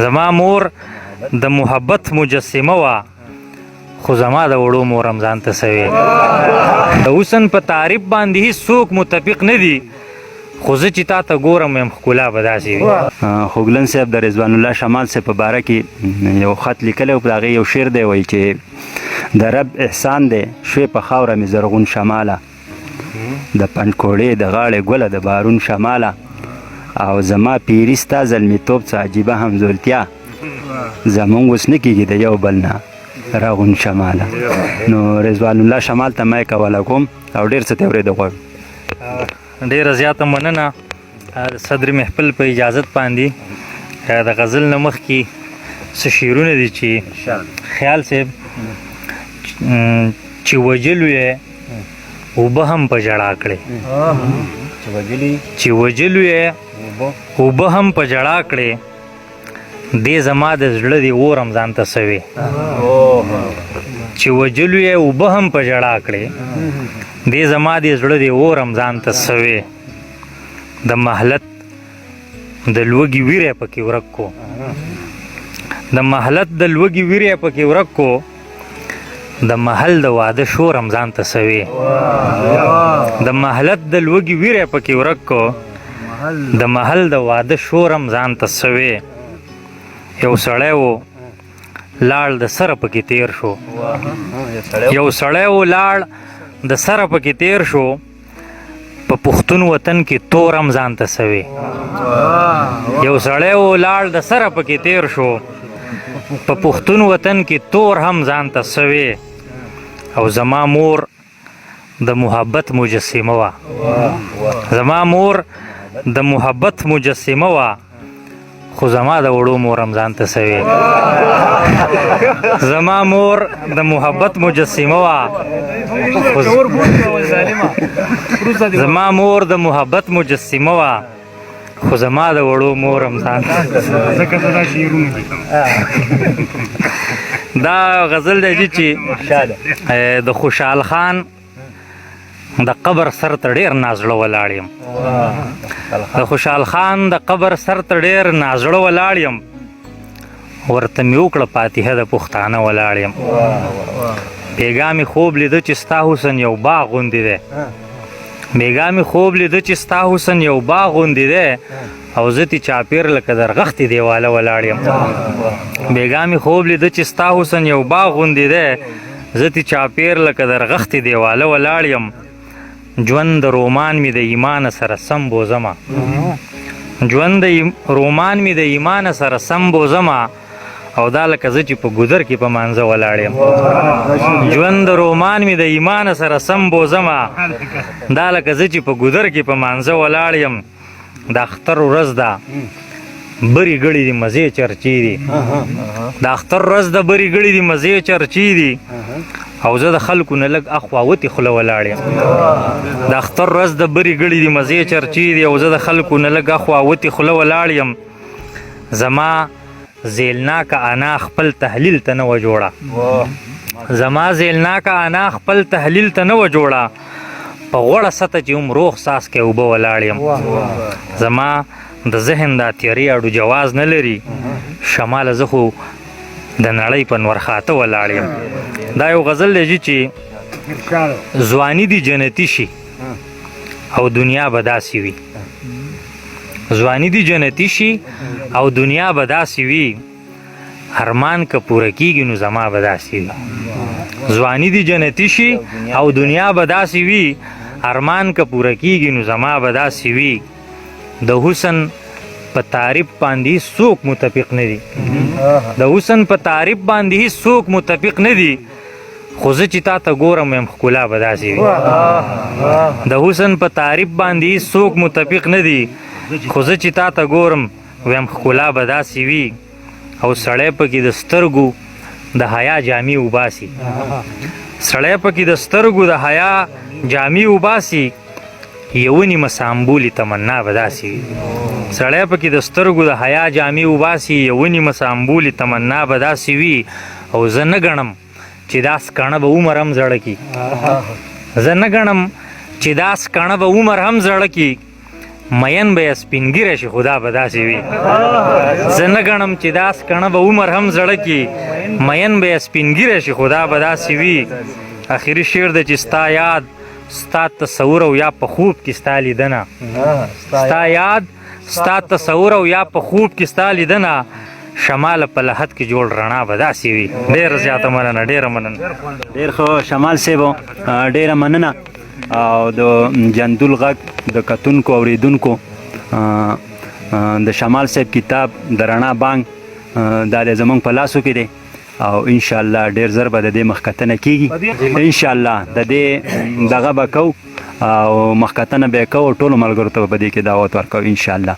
زما مور د محبت مجسمه وه، خو زما د وړو مور هم ځان ته سوې. د حسن په تعریف باندې هېڅ څوک متفق نه دي، خو زه چې تا ته ګورم یم ښکلا به داسې وي. خوږلن صاحب د رضوان الله شمال صاحب په باره کې یو خط لیکلی و، په هغې یو شعر دی، وایي چې د رب احسان دی شوې په خاوره مې زرغون شماله، د پنډکوړې د غاړې ګله د بارون شماله، او زما پیري ستا زلمیتوب څه عجیبه همزولتیا، زمونږ اوس نه کېږي د یو بل نه راغون شماله. نو رضوان الله شمال ته مایک حواله کوم او ډېر څه ته اورېدو غواړم. ډېره زیاته مننه صدر محفل په اجازت باندې. د غزل نه مخکې څه شعرونه دي چې خیال صاحب چې وجلو یې اوبه هم په ژړا کړې، چې وجلو یې اوبه هم په ژړا کړې، دې زما د زړه دې اور هم ځان ته سوې. چې وجلو یې اوبه هم په ژړا کړې، دې زما دې زړه دې اور هم ځان ته سوې. د محلت د لوږې ویری پکې ورک کو، د محلت د لوږې ویری پکې ورک کو، د محل د واده شور هم ځان ته سوې. د محلت د لوږې ویری پکې ورک کو، د محل د واده شور هم ځان ته سوې. یو سړی و لاړ د سره پکې تیر شو، یو سړی و لاړ د سره پکې تیر شو، په پښتون وطن کې تور هم ځان ته سوې. یو سړی و لاړ د سره پکې تیر شو، په پښتون وطن کې تور هم ځان ته سوې. او زما مور د محبت مجسمه وه، زما مور د محبت مجسمه وه، خو زما د وړو مور هم ځان ته سوې. زما مور د محبت مجسمه وه، زما مور د محبت مجسمه وه، خو زما د وړو مور هم ځان ته. دا غزل دی چې د خوشحال خان د قبر سر ته ډېر نازړه ولاړ یم، د خوشحال خان د قبر سر ته ډېر نازړه ولاړ یم، ورته مې وکړه فاتحه د پښتانه ولاړ یم. بېګا مې خوب لیده چې ستا حسن یو باغ غوندې دی، بېګا مې خوب لیده چې ستا حسن یو باغ غوندې دی، او زه تې چاپېر لکه درغښتې دیواله ولاړ یم. بېګا مې خوب لیده چې ستا حسن یو باغ غوندې دی، زه تې چاپېر لکه درغښتې دیواله ولاړ یم. ژوند د رومان مې د ایمانه سره سم بوزمه، ژوند د رومان مې د ایمانه سره سم بوزمه، او دا لکه زه چې په ګودر کې په مانځه ولاړ یم. ژوند د رومان مې د ایمانه سره سم بوزمه، دا لکه زه چې په ګودر کې په مانځه ولاړ یم. د اختر ورځ ده بری ګړي دي مزې چرچې دي، د اختر ورځ ده بری ګړي دي مزې چرچې دي، او زه د خلکو نه لږ اخوا وتې خوله ولاړ یم. د اختر ورځ د بری ګړي دي مزې چرچې دي، او زه د خلکو نه لږ اخوا وتې خوله ولاړ یم. زما زیلناکه انا خپل تحلیل ته نه وه جوړه، زما زیلناکه انا خپل تحلیل ته نه وه جوړه، په غوړه سطح چې هم روغ ساس کې اوبه ولاړ یم. زما د ذهن دا تیاري اړو جواز نه لري، شماله زه خو د نړۍ په نورخاته ولاړ یم. دا یو غزل دی چې ځواني دي جنتي شي او دنیا به داسې وي، ځواني دي جنتي شي او دنیا به داسې وي، ارمان که پوره کېږي نو زما به داسې وي. ځواني دي جنتي شي او دنیا به داسې وي، ارمان که پوره کېږي نو زما به داسې وي. د حسن په تعریف باندې څوک متفق نه دي، د حسن په تعریف باندې څوک متفق نه دي، خو زه چې تا ته ګورم یم ښکلا به داسې وي. د حسن په تعریف باندې څوک متفق نه دي، خو زه چې تا ته ګورم ویم ښکلا به داسې وي. او سړی پکې د سترګو د حیا جامې وباسي، سړی پکې د سترګو د حیا جامې وباسي، یوه نیمه سامبولي تمنا به داسې وي. سړی پکې د سترګو د حیا جامې وباسي، یوه نیمه سامبولي تمنا به داسې وي. او زه نه ګڼم چې دا سکڼه به عمر هم زړه کي، زه نه ګڼم چې دا سکڼه به عمر هم زړه کي، مین به سپینګیره شي خدا به داسې وي زه نه ګڼم چې داس کڼه به عمر هم زړه کی مین به سپینګیره شي خدا به داسې وي اخري شعر دی چې ستا یاد ستا تصور او یا په خوب کې ستا لیدنه ستا یاد ستا تصور او یا په خوب کې ستا لیدنه شمال په لحد کې جوړ رڼا به داسې وي ډېر زیاته مننه ډېره مننه ډېر ښه شمال صاحب ډېره مننه او د جندول غږ د کتونکو اوریدونکو د شمال صاحب کتاب د رڼا بانک دا د زمونږ په لاسو کې دی او انشاءالله ډېر زر به د دې مخکتنه کېږي انشاءالله د دې دغه به کوو او مخکتنه به یې کوو ټولو ملګرو ته به په دې کې دعوت ورکوو انشاءالله